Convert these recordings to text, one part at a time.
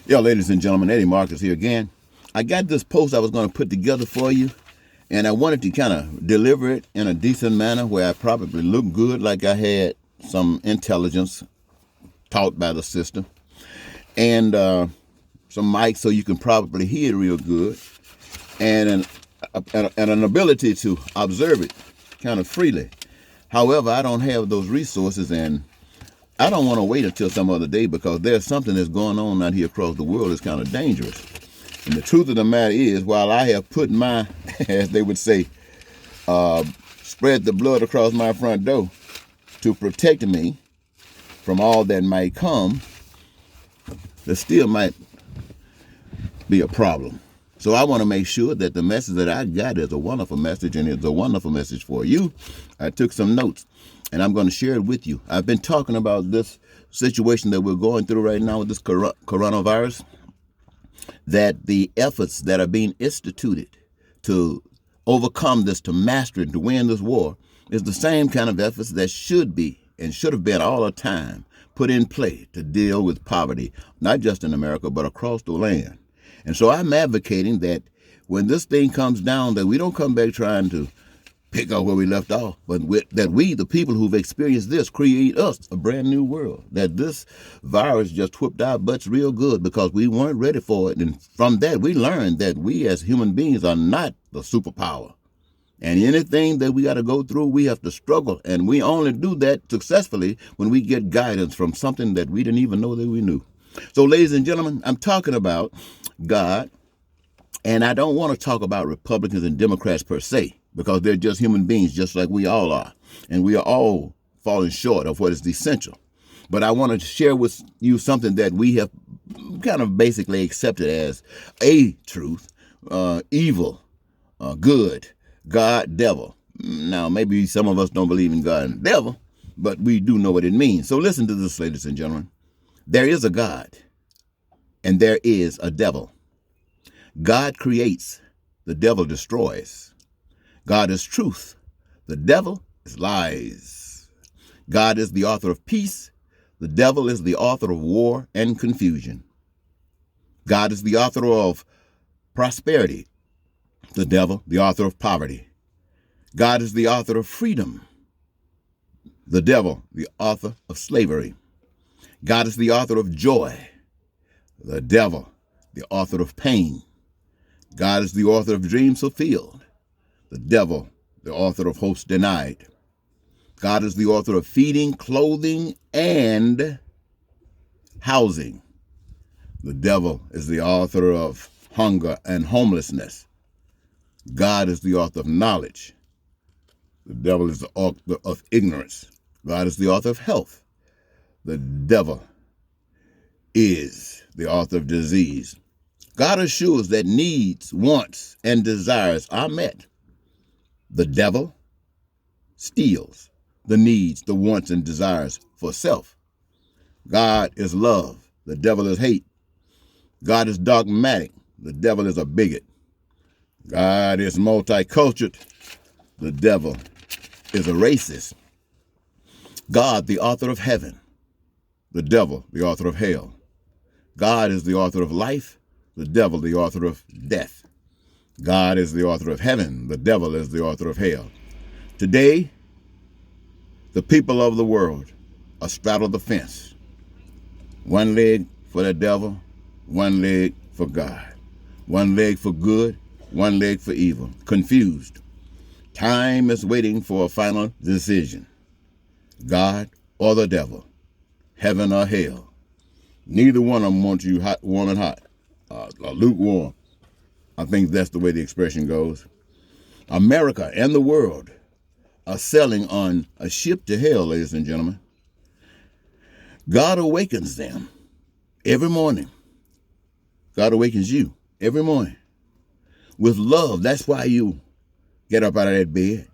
Yeah, ladies and gentlemen, Eddie Marcus here again. I got this post I was going to put together for you, and I wanted to kind of deliver it in a decent manner where I probably look good, like I had some intelligence taught by the system, and some mics so you can probably hear it real good, and an ability to observe it kind of freely. However, I don't have those resources, and I don't want to wait until some other day because there's something that's going on out here across the world that's kind of dangerous. And the truth of the matter is, while I have put my, as they would say, spread the blood across my front door to protect me from all that might come, there still might be a problem. So I want to make sure that the message that I got is a wonderful message, and it's a wonderful message for you. I took some notes, and I'm going to share it with you. I've been talking about this situation that we're going through right now with this coronavirus, that the efforts that are being instituted to overcome this, to master it, to win this war, is the same kind of efforts that should be and should have been all the time put in play to deal with poverty, not just in America, but across the land. And so I'm advocating that when this thing comes down, that we don't come back trying to pick up where we left off, but that we, the people who've experienced this, create us a brand new world. That this virus just whipped our butts real good because we weren't ready for it. And from that, we learned that we as human beings are not the superpower. And anything that we got to go through, we have to struggle. And we only do that successfully when we get guidance from something that we didn't even know that we knew. So, ladies and gentlemen, I'm talking about God, and I don't want to talk about Republicans and Democrats per se, because they're just human beings, just like we all are. And we are all falling short of what is essential. But I want to share with you something that we have kind of basically accepted as a truth: evil, good, God, devil. Now, maybe some of us don't believe in God and devil, but we do know what it means. So listen to this, ladies and gentlemen. There is a God, and there is a devil. God creates, the devil destroys. God is truth, the devil is lies. God is the author of peace, the devil is the author of war and confusion. God is the author of prosperity, the devil the author of poverty. God is the author of freedom, the devil the author of slavery. God is the author of joy, the devil the author of pain. God is the author of dreams fulfilled, the devil the author of hopes denied. God is the author of feeding, clothing, and housing. The devil is the author of hunger and homelessness. God is the author of knowledge. The devil is the author of ignorance. God is the author of health. The devil is the author of disease. God assures that needs, wants, and desires are met. The devil steals the needs, the wants, and desires for self. God is love. The devil is hate. God is dogmatic. The devil is a bigot. God is multicultural. The devil is a racist. God, the author of heaven. The devil, the author of hell. God is the author of life. The devil, the author of death. God is the author of heaven. The devil is the author of hell. Today, the people of the world are straddled the fence. One leg for the devil, one leg for God. One leg for good, one leg for evil. Confused. Time is waiting for a final decision. God or the devil. Heaven or hell. Neither one of them wants you hot, warm and hot. Or lukewarm. I think that's the way the expression goes. America and the world are sailing on a ship to hell, ladies and gentlemen. God awakens them every morning. God awakens you every morning with love. That's why you get up out of that bed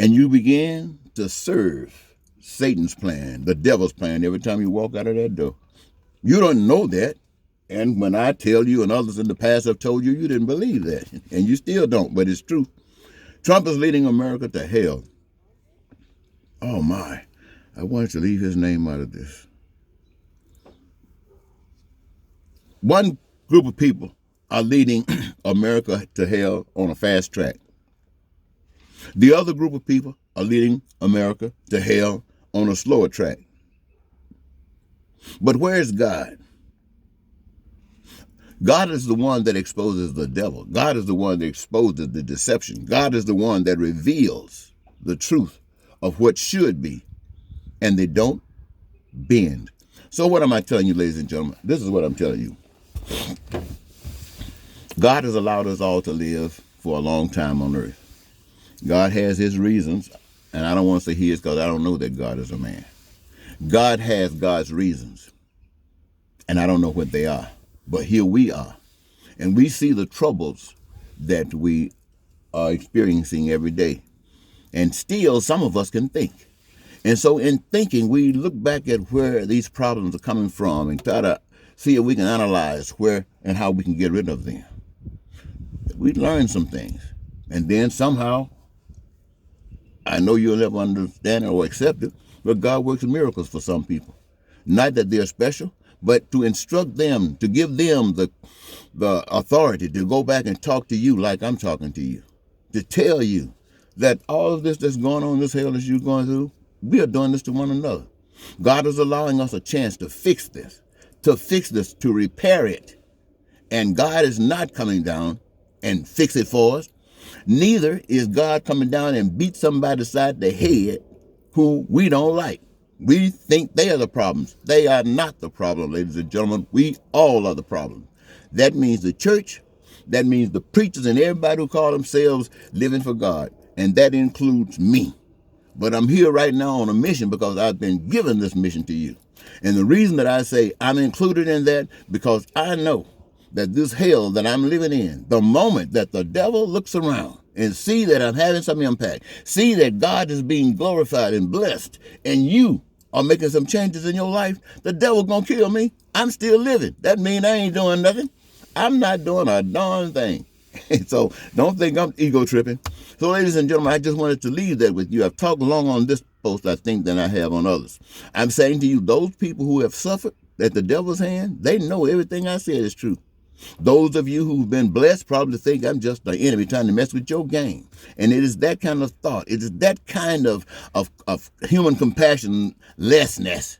and you begin to serve Satan's plan, the devil's plan, every time you walk out of that door. You don't know that. And when I tell you and others in the past have told you, you didn't believe that. And you still don't, but it's true. Trump is leading America to hell. Oh my, I wanted to leave his name out of this. One group of people are leading America to hell on a fast track. The other group of people are leading America to hell on a slower track. But where is God? God is the one that exposes the devil. God is the one that exposes the deception. God is the one that reveals the truth of what should be, and they don't bend. So what am I telling you, ladies and gentlemen? This is what I'm telling you. God has allowed us all to live for a long time on earth. God has his reasons, and I don't want to say his because I don't know that God is a man. God has God's reasons, and I don't know what they are. But here we are, and we see the troubles that we are experiencing every day. And still, some of us can think. And so in thinking, we look back at where these problems are coming from and try to see if we can analyze where and how we can get rid of them. We learn some things. And then somehow, I know you'll never understand it or accept it, but God works miracles for some people. Not that they're special, but to instruct them, to give them the authority to go back and talk to you like I'm talking to you, to tell you that all of this that's going on, this hell that you're going through, we are doing this to one another. God is allowing us a chance to fix this, to repair it. And God is not coming down and fix it for us. Neither is God coming down and beat somebody beside the head who we don't like. We think they are the problems. They are not the problem, ladies and gentlemen. We all are the problem. That means the church. That means the preachers and everybody who call themselves living for God. And that includes me. But I'm here right now on a mission because I've been given this mission to you. And the reason that I say I'm included in that, because I know that this hell that I'm living in, the moment that the devil looks around and see that I'm having some impact, see that God is being glorified and blessed, and you are making some changes in your life, the devil's gonna kill me. I'm still living. That means I ain't doing nothing. I'm not doing a darn thing. So don't think I'm ego tripping. So ladies and gentlemen, I just wanted to leave that with you. I've talked long on this post, I think, than I have on others. I'm saying to you, those people who have suffered at the devil's hand, they know everything I said is true. Those of you who've been blessed probably think I'm just the enemy trying to mess with your game. And it is that kind of thought. It is that kind of human compassion lessness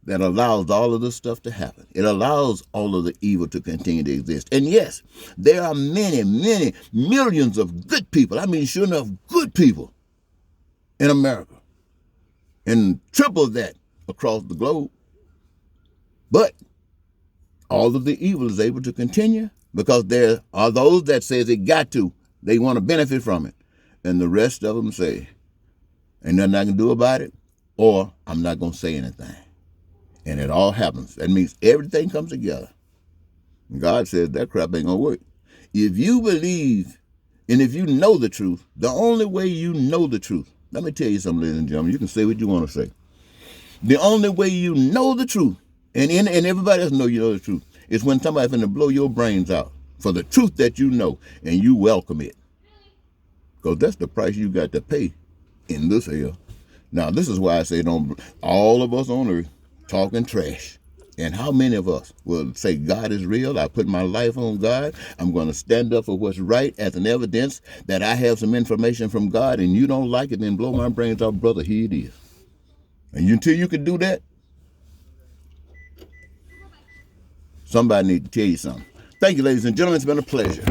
that allows all of this stuff to happen. It allows all of the evil to continue to exist. And yes, there are many, many millions of good people. I mean, sure enough, good people in America. And triple that across the globe. But all of the evil is able to continue because there are those that says it got to. They want to benefit from it. And the rest of them say, ain't nothing I can do about it, or I'm not going to say anything. And it all happens. That means everything comes together. And God says that crap ain't going to work. If you believe and if you know the truth, the only way you know the truth, let me tell you something, ladies and gentlemen, you can say what you want to say. The only way you know the truth, and everybody else know you know the truth, is when somebody's going to blow your brains out for the truth that you know, and you welcome it. Because that's the price you got to pay in this hell. Now, this is why I say don't all of us on earth talking trash. And how many of us will say God is real? I put my life on God. I'm going to stand up for what's right as an evidence that I have some information from God, and you don't like it, then blow my brains out, brother. Here it is. And until you can do that, somebody need to tell you something. Thank you, ladies and gentlemen. It's been a pleasure.